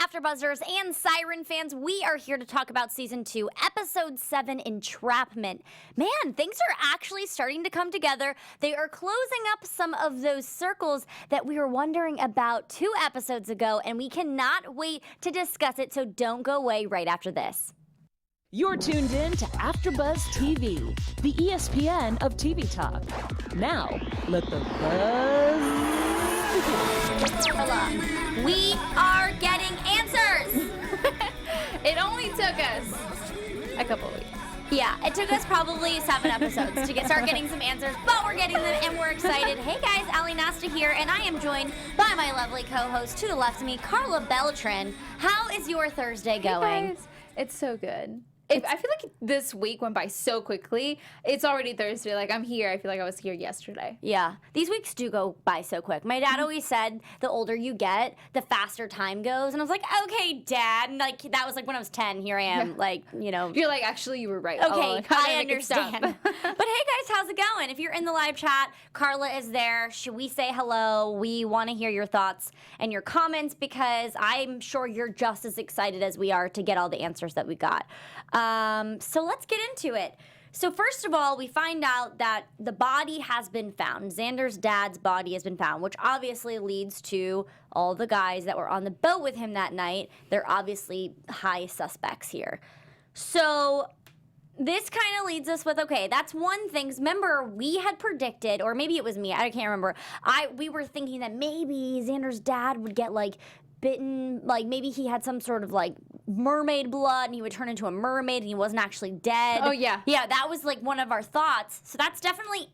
AfterBuzzers and Siren fans, we are here to talk about Season 2, Episode 7, Entrapment. Man, things are actually starting to come together. They are closing up some of those circles that we were wondering about 2 episodes ago, and we cannot wait to discuss it, so don't go away right after this. You're tuned in to AfterBuzz TV, the ESPN of TV talk. Now, let the buzz begin. Karla, we are getting answers! It only took us a couple weeks. Yeah, it took us probably 7 episodes to start getting some answers, but we're getting them and we're excited. Hey guys, Nasta here, and I am joined by my lovely co-host to the left of me, Karla Beltran. How is your Thursday going? Hey guys, it's so good. I feel like this week went by so quickly. It's already Thursday. Like, I'm here. I feel like I was here yesterday. Yeah. These weeks do go by so quick. My dad always said the older you get, the faster time goes. And I was like, okay, Dad. And like, that was like when I was 10. Here I am, like, you know. You're like, actually, you were right. Okay, I understand. But hey, guys, how's it going? If you're in the live chat, Karla is there. Should we say hello? We want to hear your thoughts and your comments because I'm sure you're just as excited as we are to get all the answers that we got. So let's get into it. So first of all, we find out that the body has been found. Xander's dad's body has been found, which obviously leads to all the guys that were on the boat with him that night. They're obviously high suspects here. So this kind of leads us with, okay, that's one thing. Remember, we had predicted, or maybe it was me, I can't remember. We were thinking that maybe Xander's dad would get like bitten, like maybe he had some sort of like mermaid blood and he would turn into a mermaid and he wasn't actually dead. Oh, yeah. Yeah, that was like one of our thoughts. So that's definitely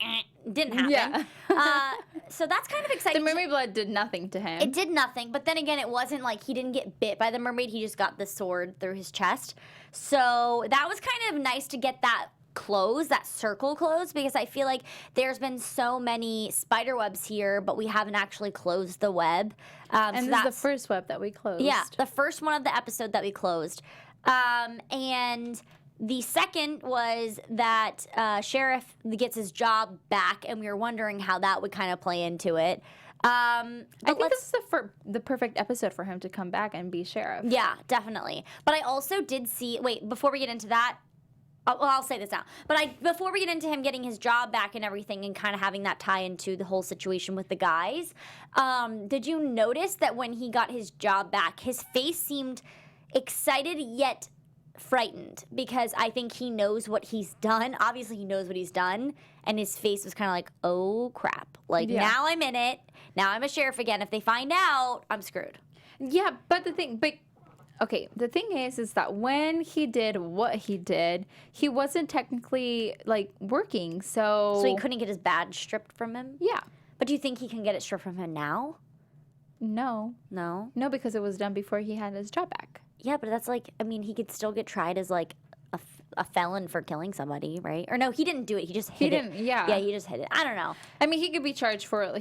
didn't happen. Yeah. So that's kind of exciting. The mermaid blood did nothing to him. It did nothing, but then again, it wasn't like he didn't get bit by the mermaid. He just got the sword through his chest. So that was kind of nice to get that close, that circle closed, because I feel like there's been so many spider webs here, but we haven't actually closed the web. And so this is the first web that we closed. Yeah, the first one of the episode that we closed. And the second was that Sheriff gets his job back, and we were wondering how that would kind of play into it. I think this is the perfect episode for him to come back and be sheriff. Yeah, definitely. But I also did see, wait, before we get into that, I'll say this now. But before we get into him getting his job back and everything and kind of having that tie into the whole situation with the guys, did you notice that when he got his job back, his face seemed excited yet frightened? Because I think he knows what he's done. Obviously, he knows what he's done. And his face was kind of like, oh, crap. Like, now I'm in it. Now I'm a sheriff again. If they find out, I'm screwed. Yeah, but the thing is that when he did what he did, he wasn't technically, like, working, so... So he couldn't get his badge stripped from him? Yeah. But do you think he can get it stripped from him now? No. No? No, because it was done before he had his job back. Yeah, but that's like, I mean, he could still get tried as, like, a felon for killing somebody, right? Or no, he didn't do it. He just hid it. Yeah. Yeah, he just hid it. I don't know. I mean, he could be charged for it.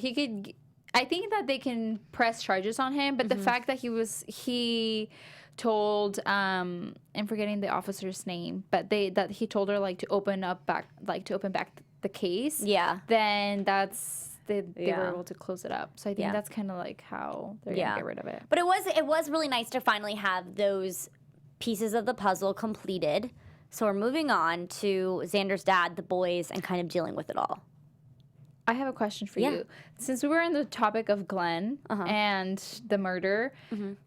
I think that they can press charges on him, but the fact that he told I'm forgetting the officer's name, but that he told her like to open back the case. Yeah. Then they were able to close it up. So I think that's kind of like how they're gonna get rid of it. But it was really nice to finally have those pieces of the puzzle completed. So we're moving on to Xander's dad, the boys, and kind of dealing with it all. I have a question for you. Since we were on the topic of Glenn and the murder,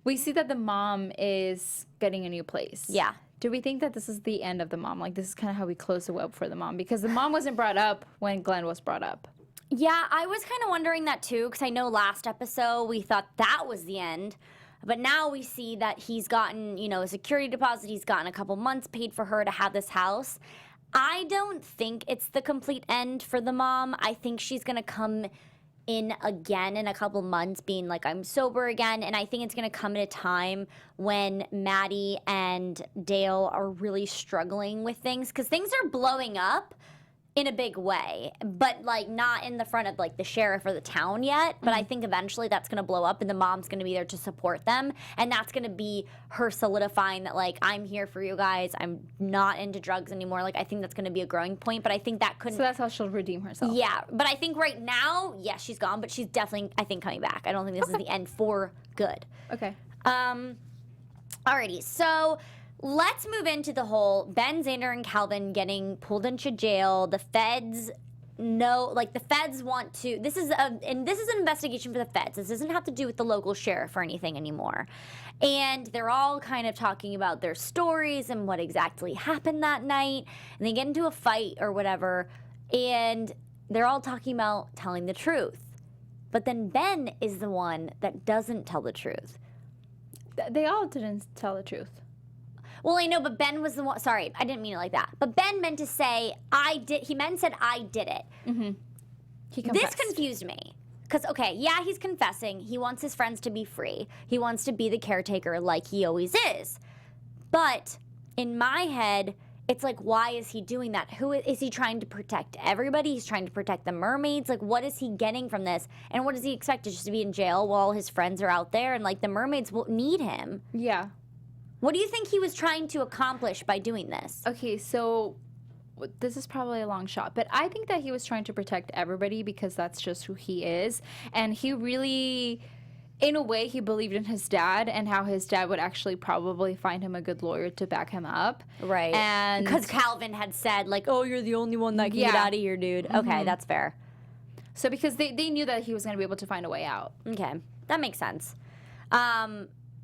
we see that the mom is getting a new place. Yeah. Do we think that this is the end of the mom? Like, this is kind of how we close the web for the mom? Because the mom wasn't brought up when Glenn was brought up. Yeah, I was kind of wondering that too, because I know last episode we thought that was the end. But now we see that he's gotten, a security deposit. He's gotten a couple months paid for her to have this house. I don't think it's the complete end for the mom. I think she's going to come in again in a couple months being like, I'm sober again. And I think it's going to come at a time when Maddie and Dale are really struggling with things. Because things are blowing up in a big way, but like not in the front of like the sheriff or the town yet. But I think eventually that's going to blow up and the mom's going to be there to support them. And that's going to be her solidifying that like, I'm here for you guys. I'm not into drugs anymore. Like, I think that's going to be a growing point, but I think that couldn't. So that's how she'll redeem herself. Yeah. But I think right now, yes, she's gone, but she's definitely, I think, coming back. I don't think this is the end for good. Okay. Alrighty, so let's move into the whole Ben, Xander, and Calvin getting pulled into jail. The feds the feds want to. This is an investigation for the feds. This doesn't have to do with the local sheriff or anything anymore. And they're all kind of talking about their stories and what exactly happened that night. And they get into a fight or whatever, and they're all talking about telling the truth. But then Ben is the one that doesn't tell the truth. They all didn't tell the truth. Well, I know, but Ben was the one. Sorry, I didn't mean it like that. But Ben meant to say, I did. He meant said, I did it. Mm-hmm. He This confessed. confused me. Because, okay, yeah, he's confessing. He wants his friends to be free. He wants to be the caretaker like he always is. But in my head, it's like, why is he doing that? Who is he trying to protect? Everybody? He's trying to protect the mermaids? Like, what is he getting from this? And what does he expect? Just to be in jail while his friends are out there? And, like, the mermaids will need him. Yeah. What do you think he was trying to accomplish by doing this? Okay, so this is probably a long shot, but I think that he was trying to protect everybody because that's just who he is. And he really, in a way, he believed in his dad and how his dad would actually probably find him a good lawyer to back him up. Right. And because Calvin had said, like, oh, you're the only one that can get out of here, dude. Mm-hmm. Okay, that's fair. So because they knew that he was going to be able to find a way out. Okay, that makes sense.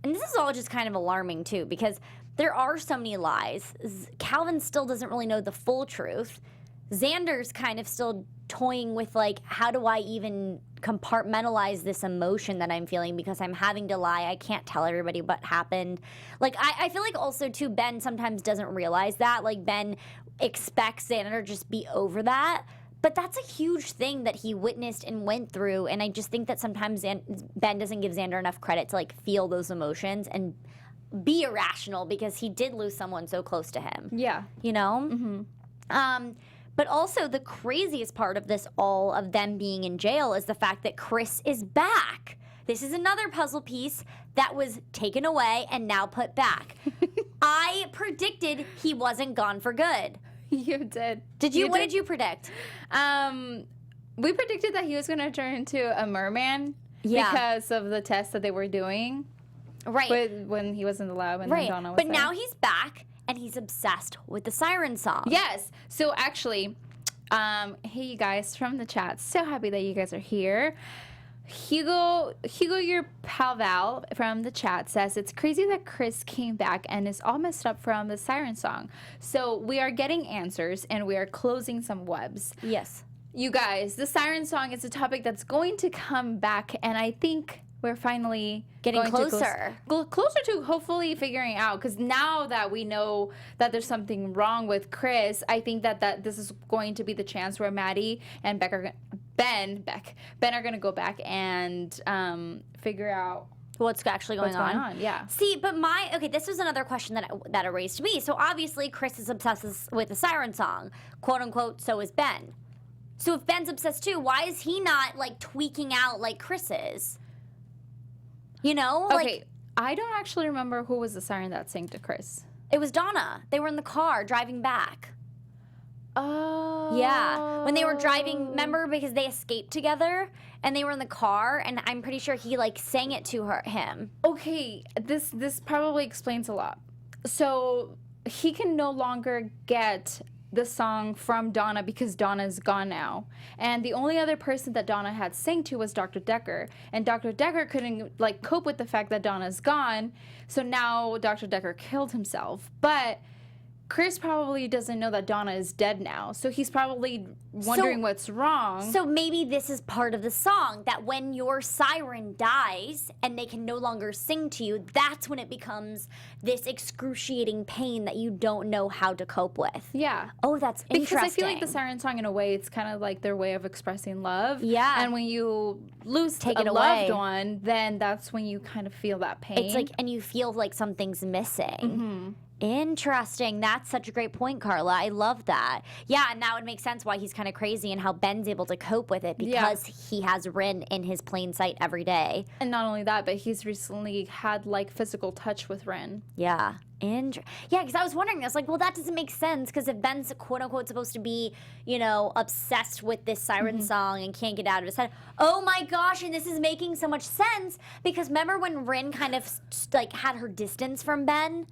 And this is all just kind of alarming, too, because there are so many lies. Calvin still doesn't really know the full truth. Xander's kind of still toying with, like, how do I even compartmentalize this emotion that I'm feeling because I'm having to lie. I can't tell everybody what happened. Like, I feel like also, too, Ben sometimes doesn't realize that. Like, Ben expects Xander to just be over that. But that's a huge thing that he witnessed and went through, and I just think that sometimes Ben doesn't give Xander enough credit to, like, feel those emotions and be irrational because he did lose someone so close to him. Yeah. You know? Mm-hmm. But also the craziest part of this all of them being in jail is the fact that Chris is back. This is another puzzle piece that was taken away and now put back. I predicted he wasn't gone for good. You did. Did you? What did you predict? We predicted that he was going to turn into a merman because of the test that they were doing. Right. When he was in the lab and right. Donna was but there. now he's back and he's obsessed with the Siren song. Yes. So actually, hey you guys from the chat. So happy that you guys are here. Hugo, your pal Val from the chat says, it's crazy that Chris came back and is all messed up from the Siren song. So we are getting answers and we are closing some webs. Yes. You guys, the Siren song is a topic that's going to come back, and I think we're finally getting going closer. Closer to hopefully figuring out, because now that we know that there's something wrong with Chris, I think that this is going to be the chance where Maddie and Ben are going to go back and figure out what's actually going on. Yeah. See, but this was another question that erased me. So obviously Chris is obsessed with the Siren song, quote unquote, so is Ben. So if Ben's obsessed too, why is he not, like, tweaking out like Chris is? You know? Okay, like, I don't actually remember who was the siren that sang to Chris. It was Donna. They were in the car driving back. Oh. Yeah. When they were driving, remember, because they escaped together and they were in the car, and I'm pretty sure he, like, sang it to him. Okay, this probably explains a lot. So he can no longer get the song from Donna because Donna's gone now. And the only other person that Donna had sang to was Dr. Decker. And Dr. Decker couldn't, like, cope with the fact that Donna's gone. So now Dr. Decker killed himself. But Chris probably doesn't know that Donna is dead now. So he's probably wondering what's wrong. So maybe this is part of the song, that when your siren dies and they can no longer sing to you, that's when it becomes this excruciating pain that you don't know how to cope with. Yeah. Oh, that's interesting. Because I feel like the siren song, in a way, it's kind of like their way of expressing love. Yeah. And when you lose Take a it away. loved one, then that's when you kind of feel that pain. It's like, and you feel like something's missing. Mm-hmm. Interesting. That's such a great point, Karla. I love that. Yeah, and that would make sense why he's kind of crazy and how Ben's able to cope with it because he has Ryn in his plain sight every day. And not only that, but he's recently had like physical touch with Ryn. Yeah. Yeah, because I was wondering, I was like, well, that doesn't make sense because if Ben's quote unquote supposed to be, you know, obsessed with this Siren song and can't get out of his head. Oh my gosh, and this is making so much sense because remember when Ryn kind of like had her distance from Ben?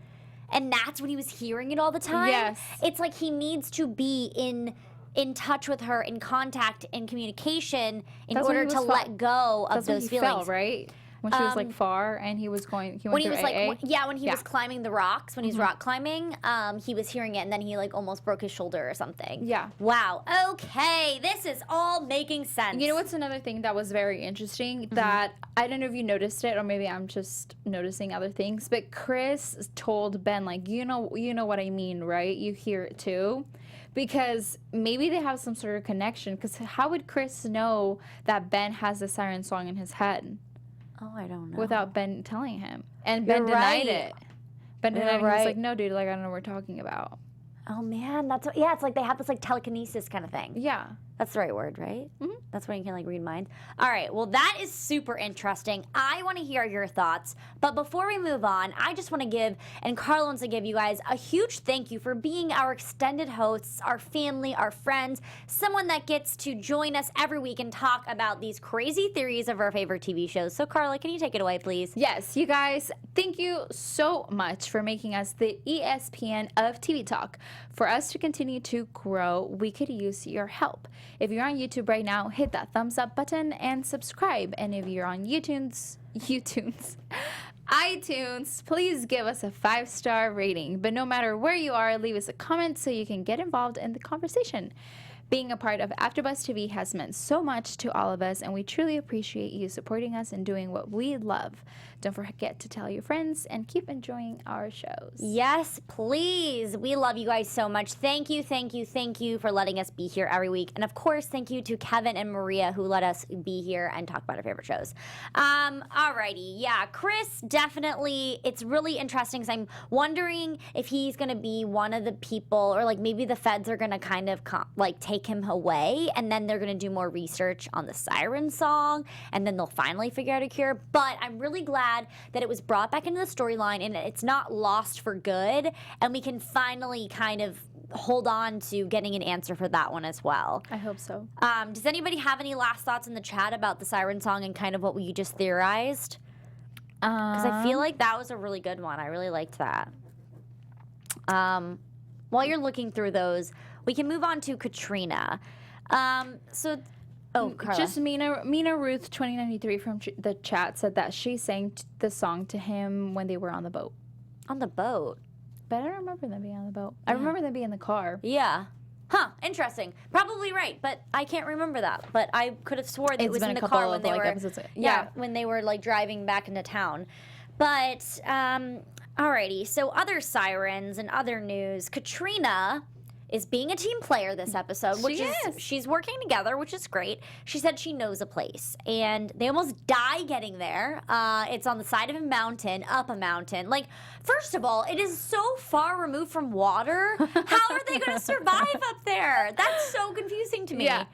And that's when he was hearing it all the time. Yes. It's like he needs to be in touch with her, in contact, in communication, in order to let go of those feelings. Fell, right? When she was like far, and he went when he through was AA. like, when he was climbing the rocks, when he was rock climbing, he was hearing it, and then he like almost broke his shoulder or something. Yeah. Wow. Okay, this is all making sense. You know what's another thing that was very interesting that I don't know if you noticed it or maybe I'm just noticing other things, but Chris told Ben like, you know what I mean, right? You hear it too. Because maybe they have some sort of connection. Because how would Chris know that Ben has the Siren song in his head? Oh, I don't know. Without Ben telling him. And Ben denied it. Ben denied it. He was like, no, dude, like, I don't know what we're talking about. Oh, man. It's like they have this, like, telekinesis kind of thing. Yeah. That's the right word, right? Mm-hmm. That's when you can, like, read minds. All right. Well, that is super interesting. I want to hear your thoughts. But before we move on, I just want to give, and Karla wants to give you guys a huge thank you for being our extended hosts, our family, our friends, someone that gets to join us every week and talk about these crazy theories of our favorite TV shows. So, Karla, can you take it away, please? Yes, you guys, thank you so much for making us the ESPN of TV Talk. For us to continue to grow, we could use your help. If you're on YouTube right now, hit that thumbs up button and subscribe. And if you're on iTunes, please give us a 5-star rating. But no matter where you are, leave us a comment so you can get involved in the conversation. Being a part of AfterBuzz TV has meant so much to all of us, and we truly appreciate you supporting us and doing what we love. Don't forget to tell your friends and keep enjoying our shows. Yes, please. We love you guys so much. Thank you for letting us be here every week. And of course, thank you to Keven and Maria who let us be here and talk about our favorite shows. Alrighty. Yeah, Chris, definitely. It's really interesting because I'm wondering if he's going to be one of the people, or like maybe the feds are going to kind of like take him away, and then they're going to do more research on the Siren song, and then they'll finally figure out a cure. But I'm really glad that it was brought back into the storyline and it's not lost for good, and we can finally kind of hold on to getting an answer for that one as well. I hope so. Does anybody have any last thoughts in the chat about the Siren song and kind of what we just theorized? Because I feel like that was a really good one. I really liked that. While you're looking through those, we can move on to Katrina. Karla. Just Mina Ruth 2093 from the chat said that she sang the song to him when they were on the boat. On the boat? But I don't remember them being on the boat. I remember them being in the car. Yeah. Huh, interesting. Probably right, but I can't remember that. But I could have swore that it was in the car when they were when they were like driving back into town. But alrighty, so other sirens and other news. Katrina is being a team player this episode, which she's working together, which is great. She said she knows a place, and they almost die getting there. It's on the side of a mountain, up a mountain. Like, first of all, it is so far removed from water. How are they going to survive up there? That's so confusing to me. Yeah,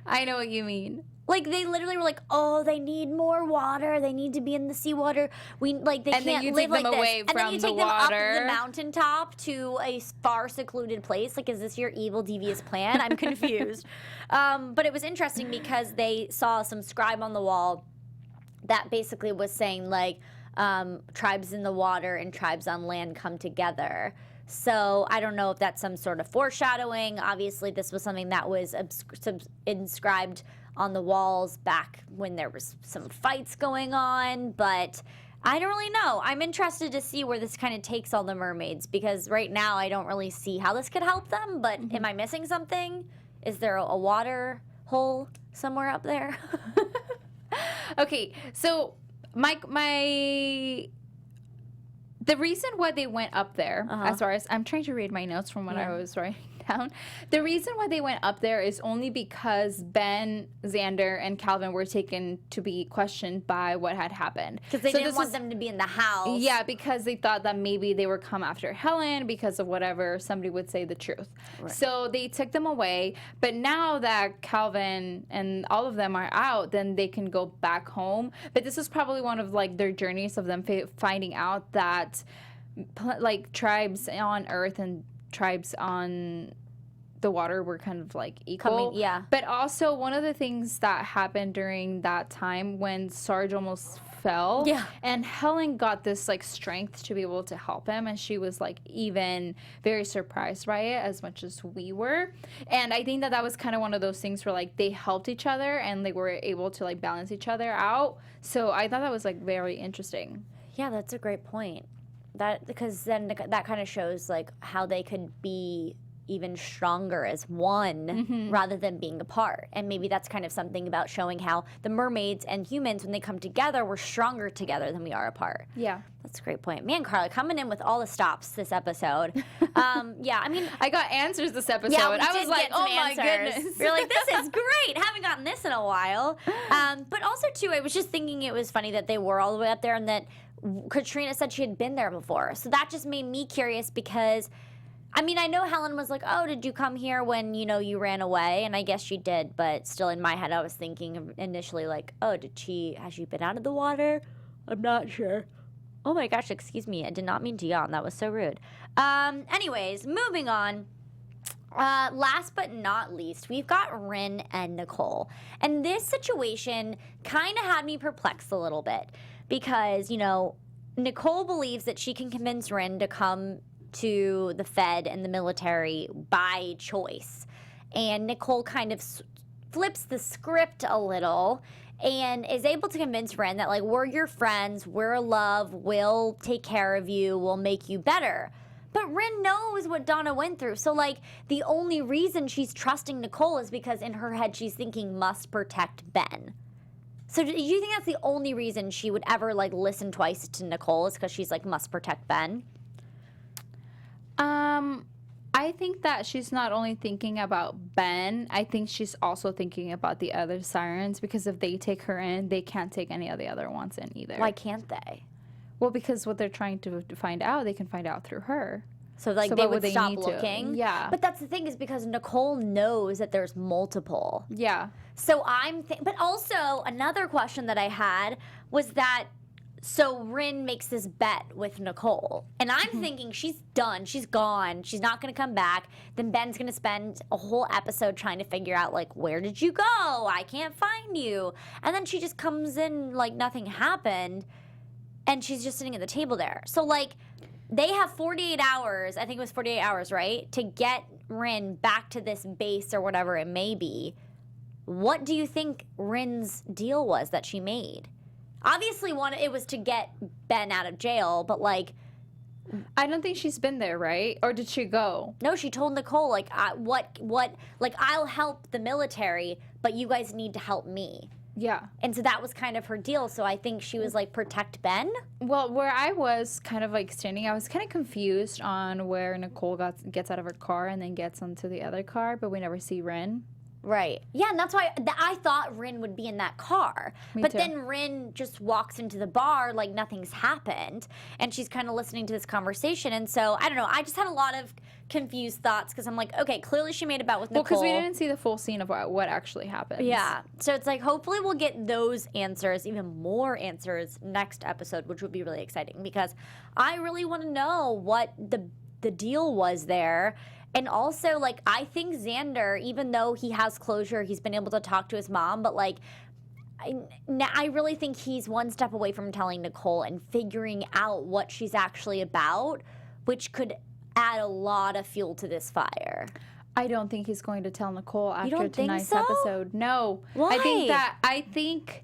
I know what you mean. Like, they literally were like, oh, they need more water. They need to be in the seawater. They can't live like this. And then you take them up the mountaintop to a far secluded place. Like, is this your evil, devious plan? I'm confused. But it was interesting because they saw some scribe on the wall that basically was saying, like, tribes in the water and tribes on land come together. So I don't know if that's some sort of foreshadowing. Obviously, this was something that was inscribed on the walls back when there was some fights going on, but I don't really know. I'm interested to see where this kind of takes all the mermaids, because right now I don't really see how this could help them, but am I missing something? Is there a water hole somewhere up there? Okay, so the reason why they went up there, as far as I'm trying to read my notes from when I was writing down. The reason why they went up there is only because Ben, Xander, and Calvin were taken to be questioned by what had happened. Because they didn't want them to be in the house. Yeah, because they thought that maybe they would come after Helen because of whatever, somebody would say the truth. Right. So they took them away. But now that Calvin and all of them are out, then they can go back home. But this is probably one of like their journeys of them finding out that like tribes on Earth and tribes on the water were kind of like equal. Yeah. But also one of the things that happened during that time when Sarge almost fell. Yeah. And Helen got this like strength to be able to help him, and she was like even very surprised by it as much as we were. And I think that that was kind of one of those things where like they helped each other and they were able to like balance each other out. So I thought that was like very interesting. Yeah, that's a great point. That because then that kind of shows like how they could be even stronger as one rather than being apart. And maybe that's kind of something about showing how the mermaids and humans, when they come together, we're stronger together than we are apart. Yeah. That's a great point. Man, Karla, coming in with all the stops this episode. Yeah, I mean... I got answers this episode. Yeah, I was like, oh my goodness. You're like, this is great. Haven't gotten this in a while. But also, too, I was just thinking it was funny that they were all the way up there and that Katrina said she had been there before. So that just made me curious because... I mean, I know Helen was like, oh, did you come here when, you know, you ran away? And I guess she did, but still in my head I was thinking initially like, oh, has she been out of the water? I'm not sure. Oh my gosh, excuse me. I did not mean to yawn. That was so rude. Anyways, moving on. Last but not least, we've got Ryn and Nicole. And this situation kind of had me perplexed a little bit because, you know, Nicole believes that she can convince Ryn to come to the Fed and the military by choice. And Nicole kind of flips the script a little and is able to convince Ryn that, like, we're your friends, we're love, we'll take care of you, we'll make you better. But Ryn knows what Donna went through. So, like, the only reason she's trusting Nicole is because in her head she's thinking must protect Ben. So do you think that's the only reason she would ever, like, listen twice to Nicole is because she's like, must protect Ben? I think that she's not only thinking about Ben, I think she's also thinking about the other sirens because if they take her in, they can't take any of the other ones in either. Why can't they? Well, because what they're trying to find out, they can find out through her. So, like, they would stop looking? Yeah. But that's the thing is because Nicole knows that there's multiple. Yeah. So but also another question that I had was that so Ryn makes this bet with Nicole. And I'm thinking she's done. She's gone. She's not going to come back. Then Ben's going to spend a whole episode trying to figure out, like, where did you go? I can't find you. And then she just comes in like nothing happened. And she's just sitting at the table there. So, like, they have 48 hours. I think it was 48 hours, right? To get Ryn back to this base or whatever it may be. What do you think Ryn's deal was that she made? Obviously, it was to get Ben out of jail, but, like... I don't think she's been there, right? Or did she go? No, she told Nicole, like, I'll help the military, but you guys need to help me. Yeah. And so that was kind of her deal. So I think she was like, protect Ben? Well, where I was kind of like standing, I was kind of confused on where Nicole gets out of her car and then gets onto the other car, but we never see Ryn. Right. Yeah, and that's why I thought Ryn would be in that car. Me but too. then Ryn just walks into the bar like nothing's happened. And she's kind of listening to this conversation. And so, I don't know, I just had a lot of confused thoughts because I'm like, okay, clearly she made a bet with Nicole. Well, because we didn't see the full scene of what actually happened. Yeah. So it's like, hopefully we'll get those answers, even more answers next episode, which would be really exciting because I really want to know what the deal was there. And also, like, I think Xander, even though he has closure, he's been able to talk to his mom, but, like, I really think he's one step away from telling Nicole and figuring out what she's actually about, which could add a lot of fuel to this fire. I don't think he's going to tell Nicole after tonight's so? episode. No. Why? I think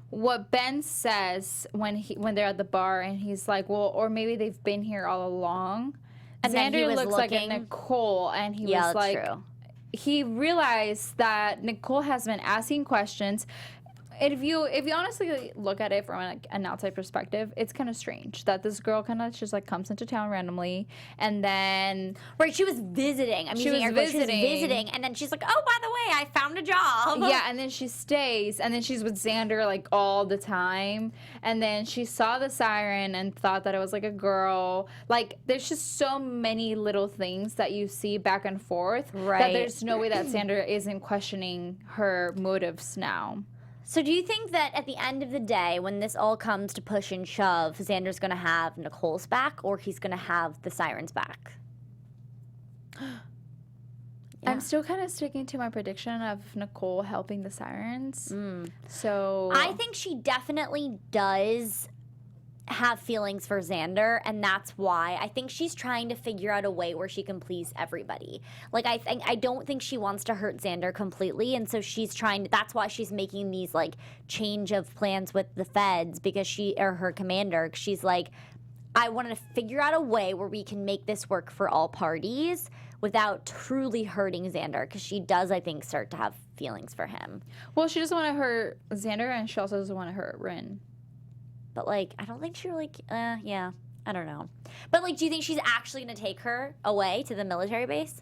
what Ben says when they're at the bar and he's like, well, or maybe they've been here all along. And then he Xander was looks looking. like at Nicole, and he was like, true. He realized that Nicole has been asking questions. if you honestly look at it from like an outside perspective, it's kind of strange that this girl kind of just like comes into town randomly, and then Right, she was visiting. She was visiting, and then she's like, "Oh, by the way, I found a job." yeah, and then she stays, and then she's with Xander like all the time, and then she saw the siren and thought that it was like a girl. Like, there's just so many little things that you see back and forth that there's no way that Xander isn't questioning her motives now. So do you think that at the end of the day, when this all comes to push and shove, Xander's going to have Nicole's back, or he's going to have the siren's back? Yeah. I'm still kind of sticking to my prediction of Nicole helping the sirens. So I think she definitely does have feelings for Xander, and that's why I think she's trying to figure out a way where she can please everybody. Like, I don't think she wants to hurt Xander completely, and so she's trying to, that's why she's making these like change of plans with the feds, because her commander, she's like, I wanted to figure out a way where we can make this work for all parties without truly hurting Xander, because she does, I think, start to have feelings for him. Well, she doesn't want to hurt Xander, and she also doesn't want to hurt Ryn. But, like, I don't think she really, yeah, I don't know. But, like, do you think she's actually going to take her away to the military base?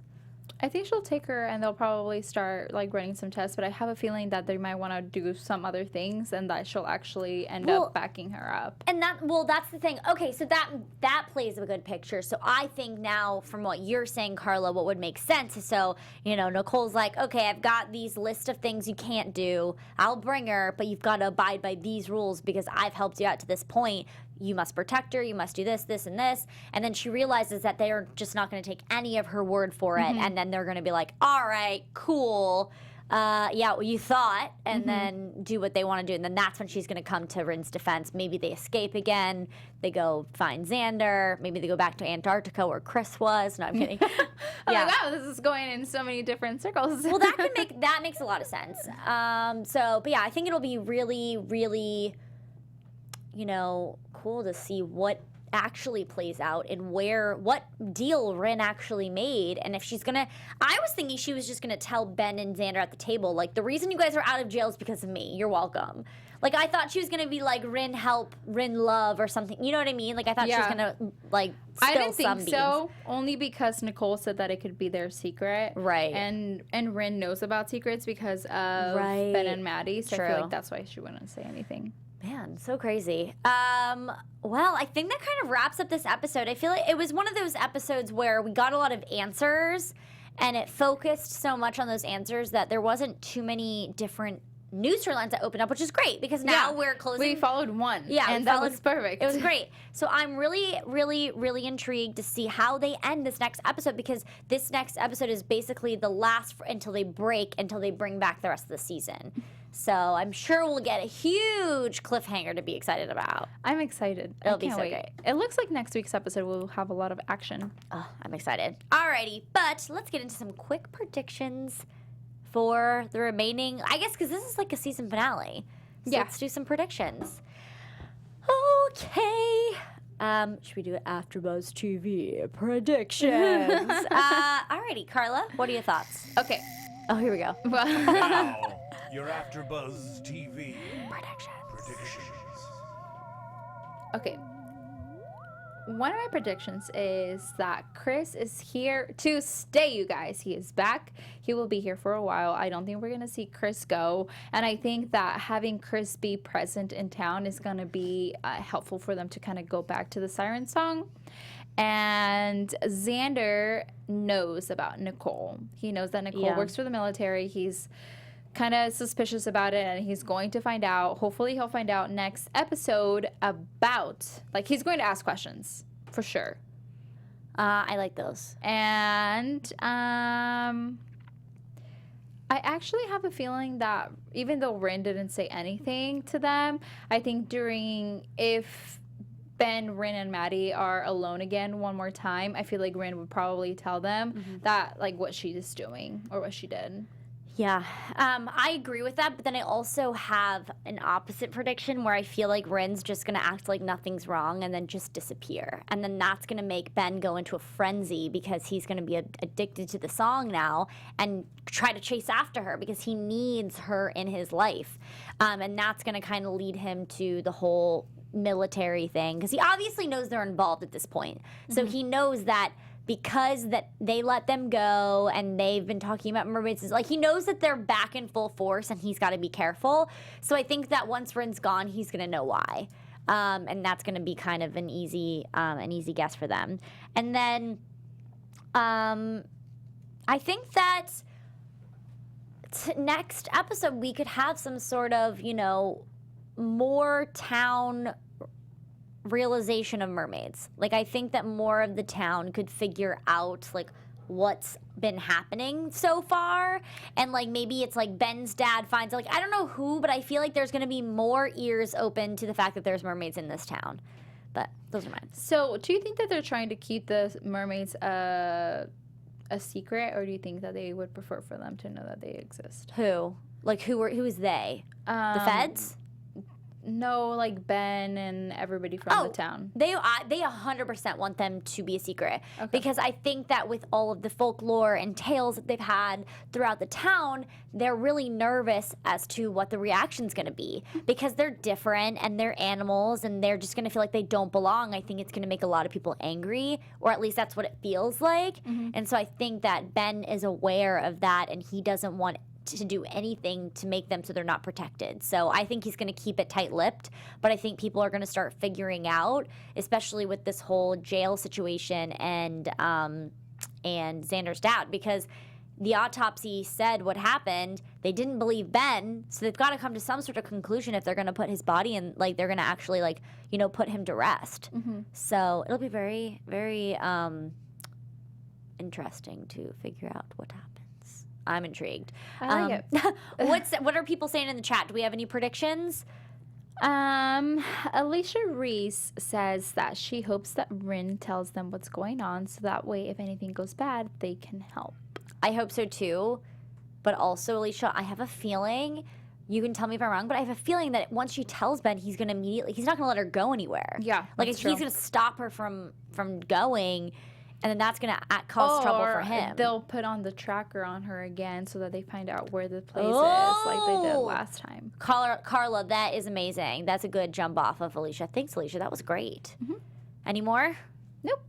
I think she'll take her, and they'll probably start, like, running some tests, but I have a feeling that they might want to do some other things, and that she'll actually end up backing her up. And that's the thing. Okay, so that plays a good picture. So I think now, from what you're saying, Karla, what would make sense is, so, Nicole's like, okay, I've got these list of things you can't do. I'll bring her, but you've got to abide by these rules because I've helped you out to this point. You must protect her, you must do this, this, and this. And then she realizes that they are just not going to take any of her word for it. And then they're going to be like, all right, cool. Yeah, well, you thought, and then do what they want to do. And then that's when she's going to come to Ryn's defense. Maybe they escape again. They go find Xander. Maybe they go back to Antarctica where Chris was. No, I'm kidding. Yeah. Wow, this is going in so many different circles. Well, that makes a lot of sense. But yeah, I think it'll be really, really, cool to see what actually plays out and what deal Ryn actually made, and if she's gonna, I was thinking she was just gonna tell Ben and Xander at the table, like, the reason you guys are out of jail is because of me, you're welcome. Like, I thought she was gonna be like, Ryn help, Ryn love, or something, you know what I mean? Like, I thought she was gonna, like, spill I didn't some think beans. so, only because Nicole said that it could be their secret. Right. And Ryn knows about secrets because of Ben and Maddie, so I feel like that's why she wouldn't say anything. Man, so crazy. Well, I think that kind of wraps up this episode. I feel like it was one of those episodes where we got a lot of answers, and it focused so much on those answers that there wasn't too many different news storylines that opened up, which is great because now we're closing. We followed one. Yeah, and that was perfect. It was great. So I'm really, really, really intrigued to see how they end this next episode, because this next episode is basically the last until they bring back the rest of the season. So I'm sure we'll get a huge cliffhanger to be excited about. I'm excited. It'll be so great. It looks like next week's episode will have a lot of action. Oh, I'm excited. Alrighty, but let's get into some quick predictions for the remaining, I guess, because this is like a season finale. So let's do some predictions. Okay. Should we do it AfterBuzz TV predictions? Alrighty, Karla, what are your thoughts? Okay. Oh, here we go. Now, your AfterBuzz TV Predictions. Okay. One of my predictions is that Chris is here to stay, you guys. He is back. He will be here for a while. I don't think we're going to see Chris go. And I think that having Chris be present in town is going to be helpful for them to kind of go back to the Siren song. And Xander knows about Nicole. He knows that Nicole works for the military. He's kind of suspicious about it, and he's going to find out. Hopefully he'll find out next episode about, like, he's going to ask questions for sure. I like those. And I actually have a feeling that even though Ryn didn't say anything to them, I think if Ben, Ryn, and Maddie are alone again one more time, I feel like Ryn would probably tell them that, like, what she is doing or what she did. Yeah, I agree with that, but then I also have an opposite prediction where I feel like Ryn's just going to act like nothing's wrong and then just disappear. And then that's going to make Ben go into a frenzy because he's going to be addicted to the song now and try to chase after her because he needs her in his life. And that's going to kind of lead him to the whole military thing because he obviously knows they're involved at this point. So he knows that because that they let them go and they've been talking about mermaids, like he knows that they're back in full force and he's got to be careful. So I think that once Ryn's gone, he's going to know why. And that's going to be kind of an easy guess for them. And then I think that next episode we could have some sort of, more town realization of mermaids. Like I think that more of the town could figure out like what's been happening so far, and like maybe it's like Ben's dad finds like I don't know who, but I feel like there's gonna be more ears open to the fact that there's mermaids in this town. But those are mine. So do you think that they're trying to keep the mermaids a secret, or do you think that they would prefer for them to know that they exist? Who is they? The feds? No, like Ben and everybody from the town. They 100% want them to be a secret because I think that with all of the folklore and tales that they've had throughout the town, they're really nervous as to what the reaction's going to be because they're different and they're animals and they're just going to feel like they don't belong. I think it's going to make a lot of people angry, or at least that's what it feels like. And so I think that Ben is aware of that and he doesn't want to do anything to make them so they're not protected. So I think he's going to keep it tight-lipped, but I think people are going to start figuring out, especially with this whole jail situation and Xander's dad, because the autopsy said what happened. They didn't believe Ben, so they've got to come to some sort of conclusion if they're going to put his body in, like they're going to actually put him to rest. So it'll be very, very interesting to figure out what happened. I'm intrigued. I like it. What are people saying in the chat? Do we have any predictions? Alicia Reese says that she hopes that Ryn tells them what's going on so that way if anything goes bad, they can help. I hope so too. But also, Alicia, I have a feeling, you can tell me if I'm wrong, but I have a feeling that once she tells Ben, he's not going to let her go anywhere. Yeah, like that's he's true. going to stop her from going. And then that's going to cause trouble for him. They'll put on the tracker on her again so that they find out where the place is, like they did last time. Karla, that is amazing. That's a good jump off of Alicia. Thanks, Alicia. That was great. Any more?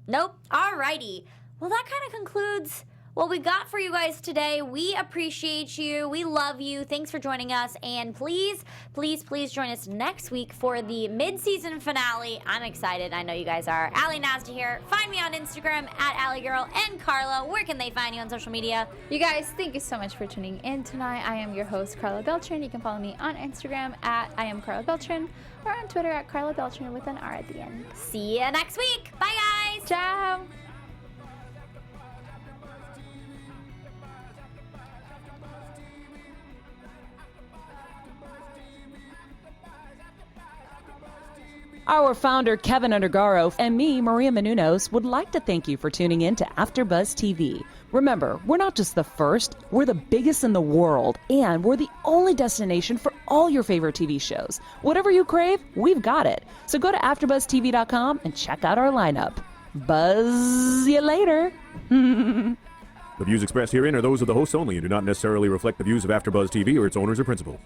Nope. All righty. Well, that kind of concludes what we got for you guys today. We appreciate you. We love you. Thanks for joining us. And please, please, please join us next week for the mid-season finale. I'm excited. I know you guys are. Allie Nasta here. Find me on Instagram at AllieGirl. And Karla, where can they find you on social media? You guys, thank you so much for tuning in tonight. I am your host, Karla Beltran. You can follow me on Instagram at I am Karla Beltran, or on Twitter at Karla Beltran with an R at the end. See you next week. Bye, guys. Ciao. Our founder, Keven Undergaro, and me, Maria Menounos, would like to thank you for tuning in to AfterBuzz TV. Remember, we're not just the first, we're the biggest in the world, and we're the only destination for all your favorite TV shows. Whatever you crave, we've got it. So go to AfterBuzzTV.com and check out our lineup. Buzz you later. The views expressed herein are those of the hosts only and do not necessarily reflect the views of AfterBuzz TV or its owners or principals.